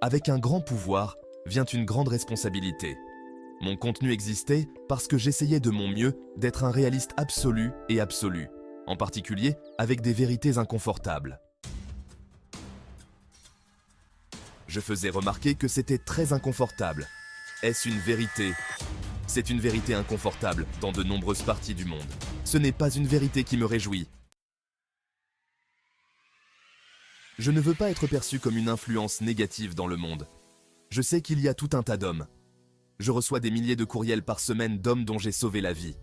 Avec un grand pouvoir vient une grande responsabilité. Mon contenu existait parce que j'essayais de mon mieux d'être un réaliste absolu et absolu, en particulier avec des vérités inconfortables. Je faisais remarquer que c'était très inconfortable. Est-ce une vérité? C'est une vérité inconfortable dans de nombreuses parties du monde. Ce n'est pas une vérité qui me réjouit. Je ne veux pas être perçu comme une influence négative dans le monde. Je sais qu'il y a tout un tas d'hommes. Je reçois des milliers de courriels par semaine d'hommes dont j'ai sauvé la vie.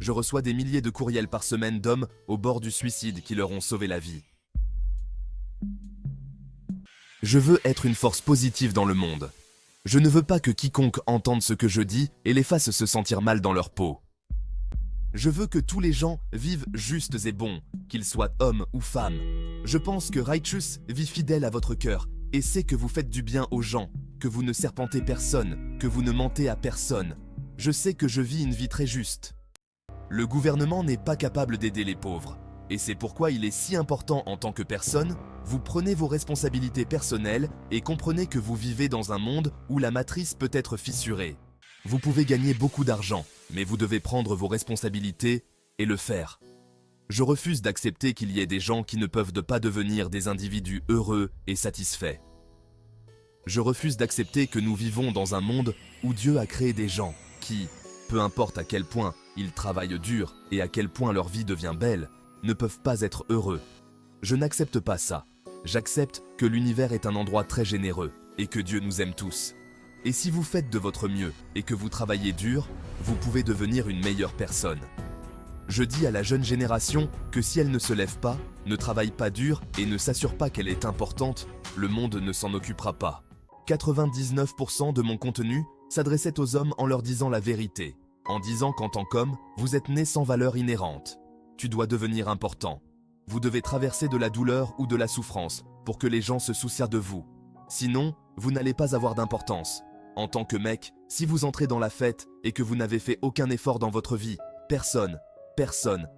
Je reçois des milliers de courriels par semaine d'hommes au bord du suicide qui leur ont sauvé la vie. Je veux être une force positive dans le monde. Je ne veux pas que quiconque entende ce que je dis et les fasse se sentir mal dans leur peau. Je veux que tous les gens vivent justes et bons, qu'ils soient hommes ou femmes. Je pense que Righteous vit fidèle à votre cœur et sait que vous faites du bien aux gens, que vous ne serpentez personne, que vous ne mentez à personne. Je sais que je vis une vie très juste. Le gouvernement n'est pas capable d'aider les pauvres. Et c'est pourquoi il est si important en tant que personne, vous prenez vos responsabilités personnelles et comprenez que vous vivez dans un monde où la matrice peut être fissurée. Vous pouvez gagner beaucoup d'argent, mais vous devez prendre vos responsabilités et le faire. Je refuse d'accepter qu'il y ait des gens qui ne peuvent pas devenir des individus heureux et satisfaits. Je refuse d'accepter que nous vivons dans un monde où Dieu a créé des gens qui, peu importe à quel point ils travaillent dur et à quel point leur vie devient belle, ne peuvent pas être heureux. Je n'accepte pas ça. J'accepte que l'univers est un endroit très généreux et que Dieu nous aime tous. Et si vous faites de votre mieux et que vous travaillez dur, vous pouvez devenir une meilleure personne. Je dis à la jeune génération que si elle ne se lève pas, ne travaille pas dur et ne s'assure pas qu'elle est importante, le monde ne s'en occupera pas. 99% de mon contenu s'adressait aux hommes en leur disant la vérité, en disant qu'en tant qu'homme, vous êtes né sans valeur inhérente. Tu dois devenir important. Vous devez traverser de la douleur ou de la souffrance pour que les gens se soucient de vous. Sinon, vous n'allez pas avoir d'importance. En tant que mec, si vous entrez dans la fête et que vous n'avez fait aucun effort dans votre vie, personne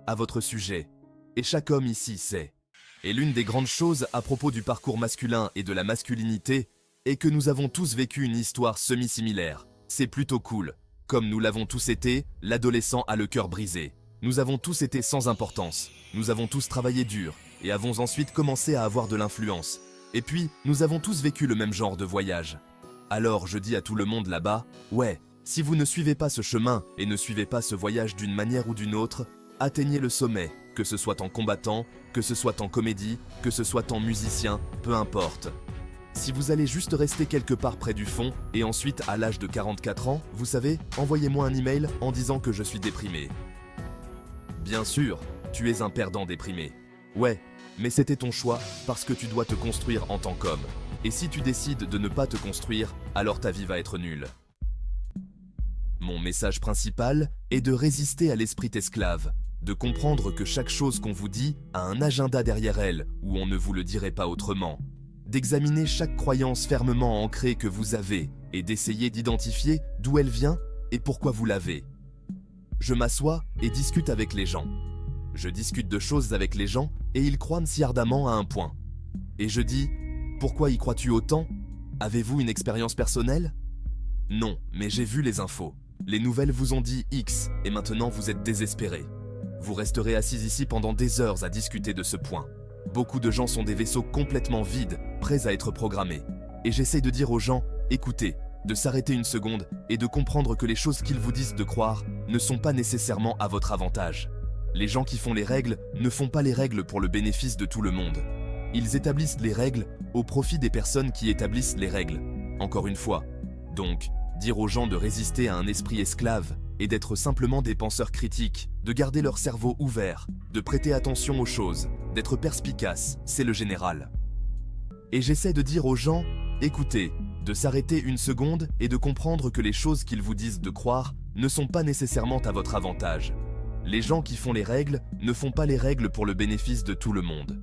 à votre sujet. Et chaque homme ici sait. Et l'une des grandes choses à propos du parcours masculin et de la masculinité est que nous avons tous vécu une histoire semi-similaire. C'est plutôt cool. Comme nous l'avons tous été, l'adolescent a le cœur brisé. Nous avons tous été sans importance, nous avons tous travaillé dur et avons ensuite commencé à avoir de l'influence. Et puis, nous avons tous vécu le même genre de voyage. Alors je dis à tout le monde là-bas, ouais, si vous ne suivez pas ce chemin et ne suivez pas ce voyage d'une manière ou d'une autre, atteignez le sommet, que ce soit en combattant, que ce soit en comédie, que ce soit en musicien, peu importe. Si vous allez juste rester quelque part près du fond et ensuite à l'âge de 44 ans, vous savez, envoyez-moi un email en disant que je suis déprimé. Bien sûr, tu es un perdant déprimé. Ouais, mais c'était ton choix parce que tu dois te construire en tant qu'homme. Et si tu décides de ne pas te construire, alors ta vie va être nulle. Mon message principal est de résister à l'esprit esclave, de comprendre que chaque chose qu'on vous dit a un agenda derrière elle où on ne vous le dirait pas autrement, d'examiner chaque croyance fermement ancrée que vous avez et d'essayer d'identifier d'où elle vient et pourquoi vous l'avez. Je m'assois et discute avec les gens. Je discute de choses avec les gens et ils croient si ardemment à un point. Et je dis, pourquoi y crois-tu autant? Avez-vous une expérience personnelle? Non, mais j'ai vu les infos. Les nouvelles vous ont dit X et maintenant vous êtes désespérés. Vous resterez assis ici pendant des heures à discuter de ce point. Beaucoup de gens sont des vaisseaux complètement vides, prêts à être programmés. Et j'essaye de dire aux gens, écoutez, de s'arrêter une seconde et de comprendre que les choses qu'ils vous disent de croire ne sont pas nécessairement à votre avantage. Les gens qui font les règles ne font pas les règles pour le bénéfice de tout le monde. Ils établissent les règles au profit des personnes qui établissent les règles. Encore une fois. Donc, dire aux gens de résister à un esprit esclave et d'être simplement des penseurs critiques, de garder leur cerveau ouvert, de prêter attention aux choses, d'être perspicace, c'est le général. Et j'essaie de dire aux gens, écoutez, de s'arrêter une seconde et de comprendre que les choses qu'ils vous disent de croire ne sont pas nécessairement à votre avantage. Les gens qui font les règles ne font pas les règles pour le bénéfice de tout le monde.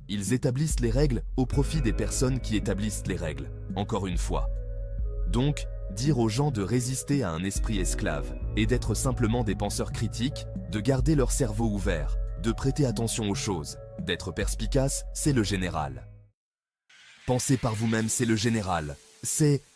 Ils établissent les règles au profit des personnes qui établissent les règles, encore une fois. Donc, dire aux gens de résister à un esprit esclave et d'être simplement des penseurs critiques, de garder leur cerveau ouvert, de prêter attention aux choses, d'être perspicace, c'est le général. Pensez par vous-même, c'est le général.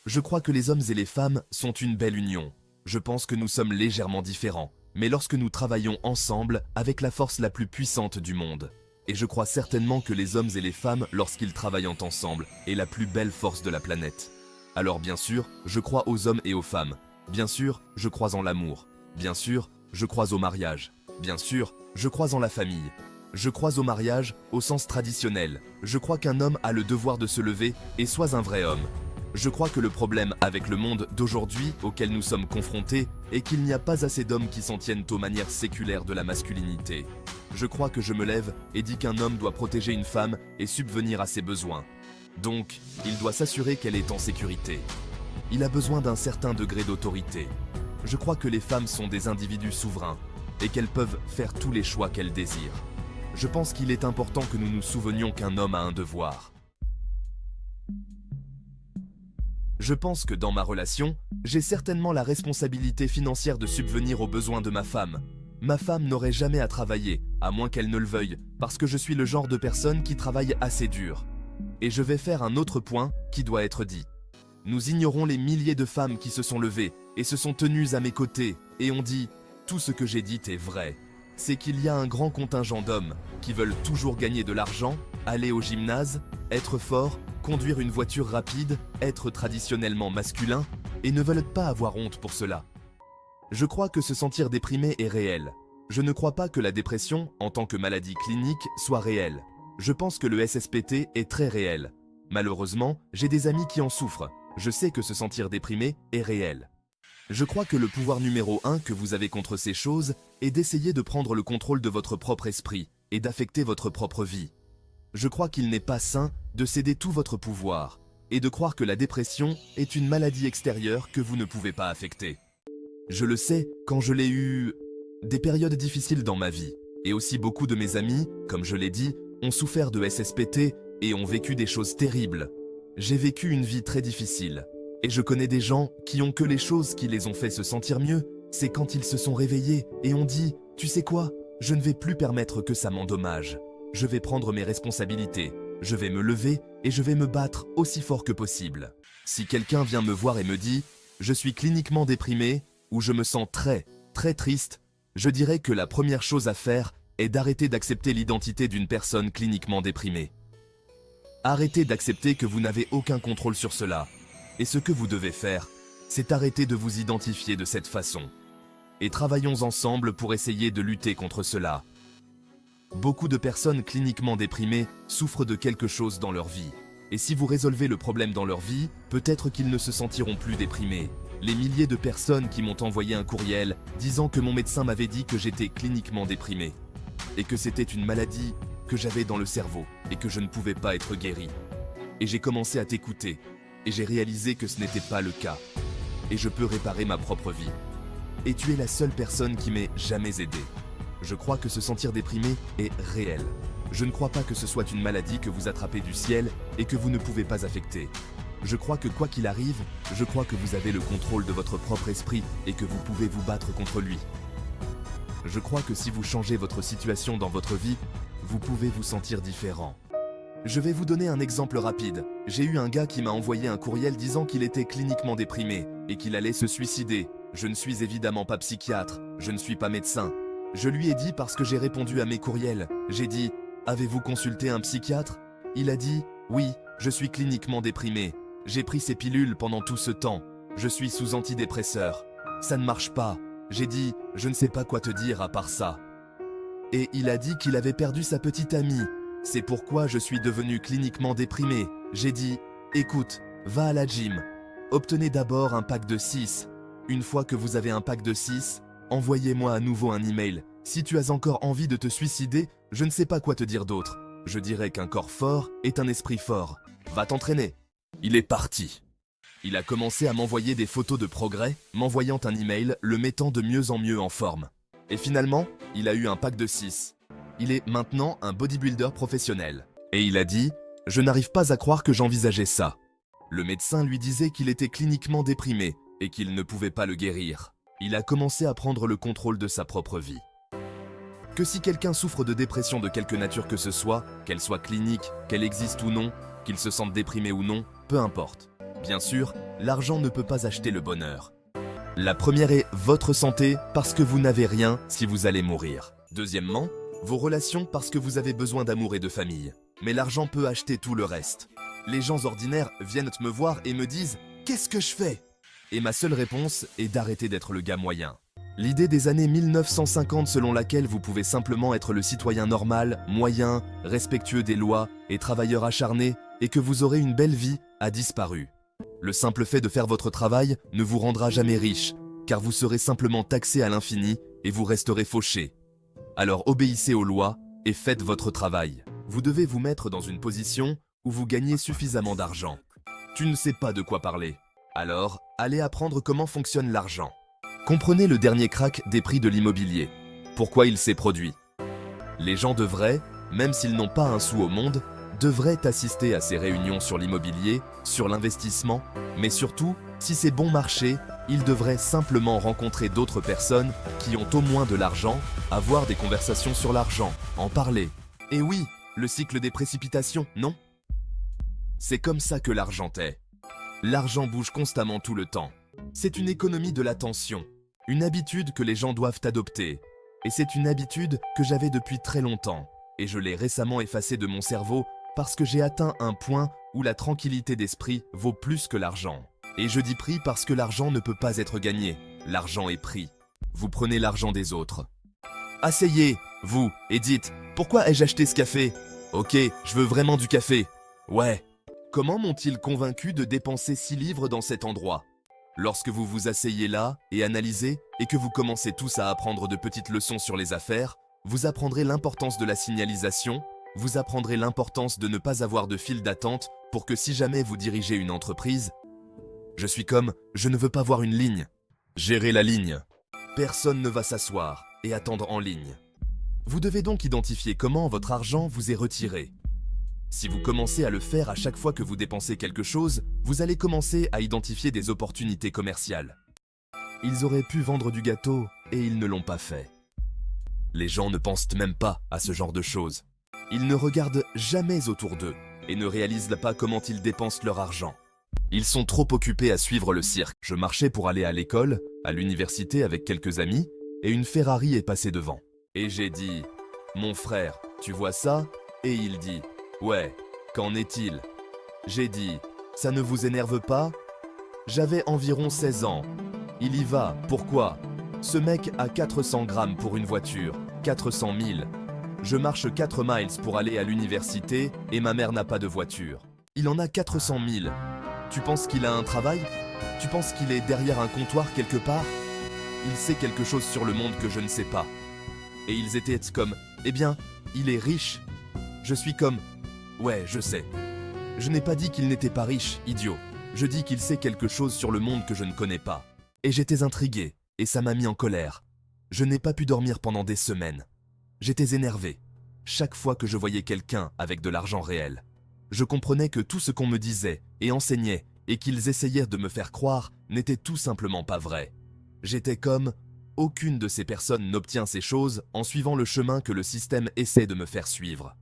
Je crois que les hommes et les femmes sont une belle union. Je pense que nous sommes légèrement différents, mais lorsque nous travaillons ensemble avec la force la plus puissante du monde. Et je crois certainement que les hommes et les femmes, lorsqu'ils travaillent ensemble, est la plus belle force de la planète. Alors bien sûr, je crois aux hommes et aux femmes. Bien sûr, je crois en l'amour. Bien sûr, je crois au mariage. Bien sûr, je crois en la famille. Je crois au mariage au sens traditionnel. Je crois qu'un homme a le devoir de se lever et soit un vrai homme. Je crois que le problème avec le monde d'aujourd'hui auquel nous sommes confrontés est qu'il n'y a pas assez d'hommes qui s'en tiennent aux manières séculaires de la masculinité. Je crois que je me lève et dis qu'un homme doit protéger une femme et subvenir à ses besoins. Donc, il doit s'assurer qu'elle est en sécurité. Il a besoin d'un certain degré d'autorité. Je crois que les femmes sont des individus souverains et qu'elles peuvent faire tous les choix qu'elles désirent. Je pense qu'il est important que nous nous souvenions qu'un homme a un devoir. Je pense que dans ma relation, j'ai certainement la responsabilité financière de subvenir aux besoins de ma femme. Ma femme n'aurait jamais à travailler, à moins qu'elle ne le veuille, parce que je suis le genre de personne qui travaille assez dur. Et je vais faire un autre point qui doit être dit. Nous ignorons les milliers de femmes qui se sont levées et se sont tenues à mes côtés et ont dit « tout ce que j'ai dit est vrai ». C'est qu'il y a un grand contingent d'hommes qui veulent toujours gagner de l'argent, aller au gymnase, être forts, conduire une voiture rapide, être traditionnellement masculin et ne veulent pas avoir honte pour cela. Je crois que se sentir déprimé est réel. Je ne crois pas que la dépression, en tant que maladie clinique, soit réelle. Je pense que le SSPT est très réel. Malheureusement, j'ai des amis qui en souffrent. Je sais que se sentir déprimé est réel. Je crois que le pouvoir numéro 1 que vous avez contre ces choses est d'essayer de prendre le contrôle de votre propre esprit et d'affecter votre propre vie. Je crois qu'il n'est pas sain de céder tout votre pouvoir et de croire que la dépression est une maladie extérieure que vous ne pouvez pas affecter. Je le sais quand je l'ai eu des périodes difficiles dans ma vie et aussi beaucoup de mes amis, comme je l'ai dit, ont souffert de SSPT et ont vécu des choses terribles. J'ai vécu une vie très difficile. Et je connais des gens qui ont que les choses qui les ont fait se sentir mieux, c'est quand ils se sont réveillés et ont dit « Tu sais quoi, je ne vais plus permettre que ça m'endommage. Je vais prendre mes responsabilités, je vais me lever et je vais me battre aussi fort que possible. » Si quelqu'un vient me voir et me dit « Je suis cliniquement déprimé » ou « Je me sens très, très triste », je dirais que la première chose à faire est d'arrêter d'accepter l'identité d'une personne cliniquement déprimée. Arrêtez d'accepter que vous n'avez aucun contrôle sur cela. Et ce que vous devez faire, c'est arrêter de vous identifier de cette façon. Et travaillons ensemble pour essayer de lutter contre cela. Beaucoup de personnes cliniquement déprimées souffrent de quelque chose dans leur vie. Et si vous résolvez le problème dans leur vie, peut-être qu'ils ne se sentiront plus déprimés. Les milliers de personnes qui m'ont envoyé un courriel disant que mon médecin m'avait dit que j'étais cliniquement déprimé. Et que c'était une maladie que j'avais dans le cerveau et que je ne pouvais pas être guéri. Et j'ai commencé à t'écouter. Et j'ai réalisé que ce n'était pas le cas. Et je peux réparer ma propre vie. Et tu es la seule personne qui m'ait jamais aidé. Je crois que se sentir déprimé est réel. Je ne crois pas que ce soit une maladie que vous attrapez du ciel et que vous ne pouvez pas affecter. Je crois que quoi qu'il arrive, je crois que vous avez le contrôle de votre propre esprit et que vous pouvez vous battre contre lui. Je crois que si vous changez votre situation dans votre vie, vous pouvez vous sentir différent. Je vais vous donner un exemple rapide. J'ai eu un gars qui m'a envoyé un courriel disant qu'il était cliniquement déprimé et qu'il allait se suicider. Je ne suis évidemment pas psychiatre, je ne suis pas médecin. Je lui ai dit parce que j'ai répondu à mes courriels. J'ai dit « Avez-vous consulté un psychiatre ?» Il a dit « Oui, je suis cliniquement déprimé. J'ai pris ces pilules pendant tout ce temps. Je suis sous antidépresseur. Ça ne marche pas. » J'ai dit « Je ne sais pas quoi te dire à part ça. » Et il a dit qu'il avait perdu sa petite amie. C'est pourquoi je suis devenu cliniquement déprimé. J'ai dit, écoute, va à la gym. Obtenez d'abord un pack de 6. Une fois que vous avez un pack de 6, envoyez-moi à nouveau un email. Si tu as encore envie de te suicider, je ne sais pas quoi te dire d'autre. Je dirais qu'un corps fort est un esprit fort. Va t'entraîner. Il est parti. Il a commencé à m'envoyer des photos de progrès, m'envoyant un email le mettant de mieux en mieux en forme. Et finalement, il a eu un pack de 6. Il est maintenant un bodybuilder professionnel. Et il a dit « Je n'arrive pas à croire que j'envisageais ça ». Le médecin lui disait qu'il était cliniquement déprimé et qu'il ne pouvait pas le guérir. Il a commencé à prendre le contrôle de sa propre vie. Que si quelqu'un souffre de dépression de quelque nature que ce soit, qu'elle soit clinique, qu'elle existe ou non, qu'ils se sentent déprimés ou non, peu importe. Bien sûr, l'argent ne peut pas acheter le bonheur. La première est votre santé parce que vous n'avez rien si vous allez mourir. Deuxièmement, vos relations parce que vous avez besoin d'amour et de famille. Mais l'argent peut acheter tout le reste. Les gens ordinaires viennent me voir et me disent « Qu'est-ce que je fais ?» Et ma seule réponse est d'arrêter d'être le gars moyen. L'idée des années 1950 selon laquelle vous pouvez simplement être le citoyen normal, moyen, respectueux des lois et travailleur acharné et que vous aurez une belle vie a disparu. Le simple fait de faire votre travail ne vous rendra jamais riche, car vous serez simplement taxé à l'infini et vous resterez fauché. Alors obéissez aux lois et faites votre travail. Vous devez vous mettre dans une position où vous gagnez suffisamment d'argent. Tu ne sais pas de quoi parler. Alors, allez apprendre comment fonctionne l'argent. Comprenez le dernier crack des prix de l'immobilier. Pourquoi il s'est produit. Les gens devraient, même s'ils n'ont pas un sou au monde, devraient assister à ces réunions sur l'immobilier, sur l'investissement, mais surtout, si c'est bon marché, ils devraient simplement rencontrer d'autres personnes qui ont au moins de l'argent, avoir des conversations sur l'argent, en parler. Et oui, le cycle des précipitations, non? C'est comme ça que l'argent est. L'argent bouge constamment tout le temps. C'est une économie de l'attention, une habitude que les gens doivent adopter. Et c'est une habitude que j'avais depuis très longtemps, et je l'ai récemment effacée de mon cerveau parce que j'ai atteint un point où la tranquillité d'esprit vaut plus que l'argent. Et je dis prix parce que l'argent ne peut pas être gagné, l'argent est pris. Vous prenez l'argent des autres. Asseyez, vous, et dites « Pourquoi ai-je acheté ce café ? Ok, je veux vraiment du café. Ouais. Comment m'ont-ils convaincu de dépenser 6 livres dans cet endroit ? Lorsque vous vous asseyez là et analysez, et que vous commencez tous à apprendre de petites leçons sur les affaires, vous apprendrez l'importance de la signalisation, vous apprendrez l'importance de ne pas avoir de file d'attente pour que si jamais vous dirigez une entreprise, je suis comme, je ne veux pas voir une ligne. Gérez la ligne. Personne ne va s'asseoir et attendre en ligne. Vous devez donc identifier comment votre argent vous est retiré. Si vous commencez à le faire à chaque fois que vous dépensez quelque chose, vous allez commencer à identifier des opportunités commerciales. Ils auraient pu vendre du gâteau et ils ne l'ont pas fait. Les gens ne pensent même pas à ce genre de choses. Ils ne regardent jamais autour d'eux et ne réalisent pas comment ils dépensent leur argent. Ils sont trop occupés à suivre le cirque. Je marchais pour aller à l'école, à l'université avec quelques amis, et une Ferrari est passée devant. Et j'ai dit « Mon frère, tu vois ça ?» Et il dit « Ouais, qu'en est-il ?» J'ai dit « Ça ne vous énerve pas ?» J'avais environ 16 ans. Il y va, pourquoi ? Ce mec a 400 grammes pour une voiture, 400 000. Je marche 4 miles pour aller à l'université et ma mère n'a pas de voiture. Il en a 400 000. Tu penses qu'il a un travail ? Tu penses qu'il est derrière un comptoir quelque part ? Il sait quelque chose sur le monde que je ne sais pas. Et ils étaient comme, eh bien, il est riche. Je suis comme, ouais, je sais. Je n'ai pas dit qu'il n'était pas riche, idiot. Je dis qu'il sait quelque chose sur le monde que je ne connais pas. Et j'étais intrigué, et ça m'a mis en colère. Je n'ai pas pu dormir pendant des semaines. J'étais énervé. Chaque fois que je voyais quelqu'un avec de l'argent réel, je comprenais que tout ce qu'on me disait et enseignait et qu'ils essayaient de me faire croire n'était tout simplement pas vrai. J'étais comme, aucune de ces personnes n'obtient ces choses en suivant le chemin que le système essaie de me faire suivre.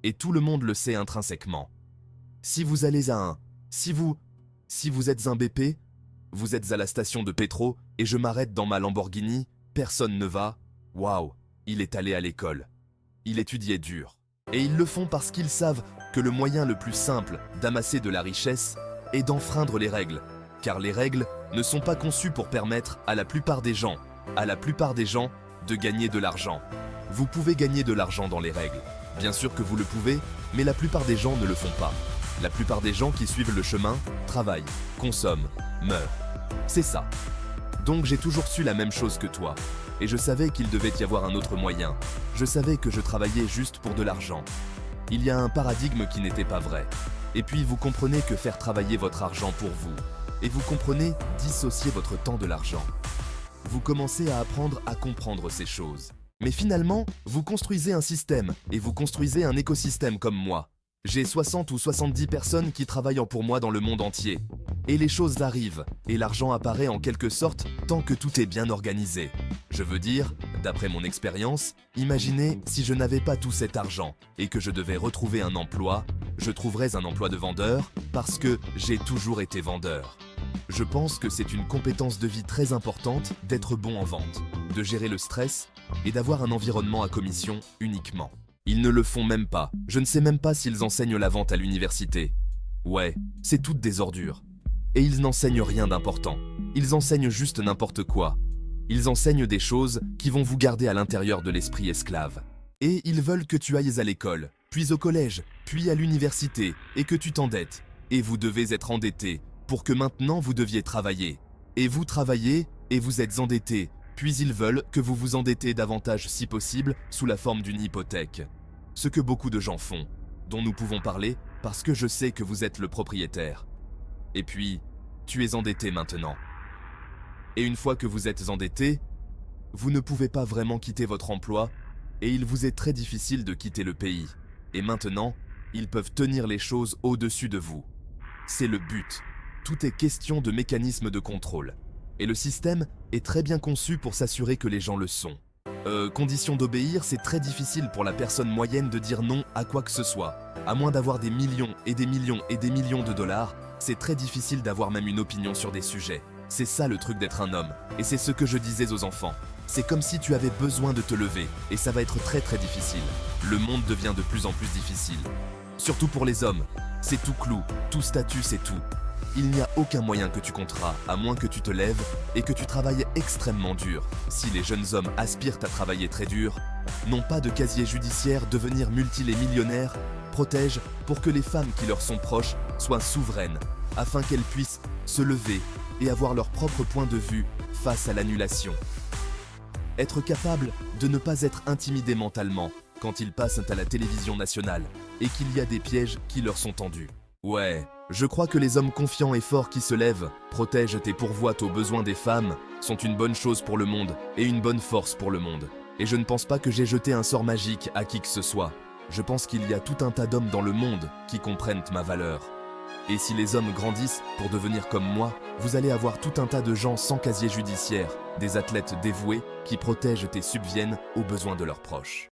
Et tout le monde le sait intrinsèquement. Si vous allez à un... Si vous êtes un BP, vous êtes à la station de pétro et je m'arrête dans ma Lamborghini, personne ne va. Waouh, il est allé à l'école. Il étudiait dur. Et ils le font parce qu'ils savent que le moyen le plus simple d'amasser de la richesse est d'enfreindre les règles. Car les règles ne sont pas conçues pour permettre à la plupart des gens, de gagner de l'argent. Vous pouvez gagner de l'argent dans les règles. Bien sûr que vous le pouvez, mais la plupart des gens ne le font pas. La plupart des gens qui suivent le chemin travaillent, consomment, meurent. C'est ça. Donc j'ai toujours su la même chose que toi. Et je savais qu'il devait y avoir un autre moyen. Je savais que je travaillais juste pour de l'argent. Il y a un paradigme qui n'était pas vrai. Et puis vous comprenez que faire travailler votre argent pour vous. Et vous comprenez dissocier votre temps de l'argent. Vous commencez à apprendre à comprendre ces choses. Mais finalement, vous construisez un système et vous construisez un écosystème comme moi. J'ai 60 ou 70 personnes qui travaillent pour moi dans le monde entier. Et les choses arrivent, et l'argent apparaît en quelque sorte tant que tout est bien organisé. Je veux dire, d'après mon expérience, imaginez si je n'avais pas tout cet argent et que je devais retrouver un emploi, Je trouverais un emploi de vendeur parce que j'ai toujours été vendeur. Je pense que c'est une compétence de vie très importante d'être bon en vente, de gérer le stress et d'avoir un environnement à commission uniquement. Ils ne le font même pas. Je ne sais même pas s'ils enseignent la vente à l'université. Ouais, c'est toutes des ordures. Et ils n'enseignent rien d'important. Ils enseignent juste n'importe quoi. Ils enseignent des choses qui vont vous garder à l'intérieur de l'esprit esclave. Et ils veulent que tu ailles à l'école, puis au collège, puis à l'université, et que tu t'endettes. Et vous devez être endetté pour que maintenant vous deviez travailler. Et vous travaillez et vous êtes endetté, puis ils veulent que vous vous endettez davantage si possible sous la forme d'une hypothèque. Ce que beaucoup de gens font, dont nous pouvons parler parce que je sais que vous êtes le propriétaire. Et puis, tu es endetté maintenant. Et une fois que vous êtes endetté, vous ne pouvez pas vraiment quitter votre emploi et il vous est très difficile de quitter le pays. Et maintenant, ils peuvent tenir les choses au-dessus de vous. C'est le but. Tout est question de mécanisme de contrôle. Et le système est très bien conçu pour s'assurer que les gens le sont. Condition d'obéir, c'est très difficile pour la personne moyenne de dire non à quoi que ce soit. À moins d'avoir des millions et des millions et des millions de dollars, c'est très difficile d'avoir même une opinion sur des sujets. C'est ça le truc d'être un homme. Et c'est ce que je disais aux enfants. C'est comme si tu avais besoin de te lever, et ça va être très très difficile. Le monde devient de plus en plus difficile. Surtout pour les hommes. C'est tout clou, tout statut, c'est tout. Il n'y a aucun moyen que tu compteras, à moins que tu te lèves et que tu travailles extrêmement dur. Si les jeunes hommes aspirent à travailler très dur, n'ont pas de casier judiciaire, devenir multi-millionnaires, protègent pour que les femmes qui leur sont proches soient souveraines, afin qu'elles puissent se lever et avoir leur propre point de vue face à l'annulation. Être capable de ne pas être intimidé mentalement quand ils passent à la télévision nationale et qu'il y a des pièges qui leur sont tendus. Ouais, je crois que les hommes confiants et forts qui se lèvent, protègent et pourvoient aux besoins des femmes, sont une bonne chose pour le monde et une bonne force pour le monde. Et je ne pense pas que j'ai jeté un sort magique à qui que ce soit. Je pense qu'il y a tout un tas d'hommes dans le monde qui comprennent ma valeur. Et si les hommes grandissent pour devenir comme moi, vous allez avoir tout un tas de gens sans casier judiciaire, des athlètes dévoués qui protègent et subviennent aux besoins de leurs proches.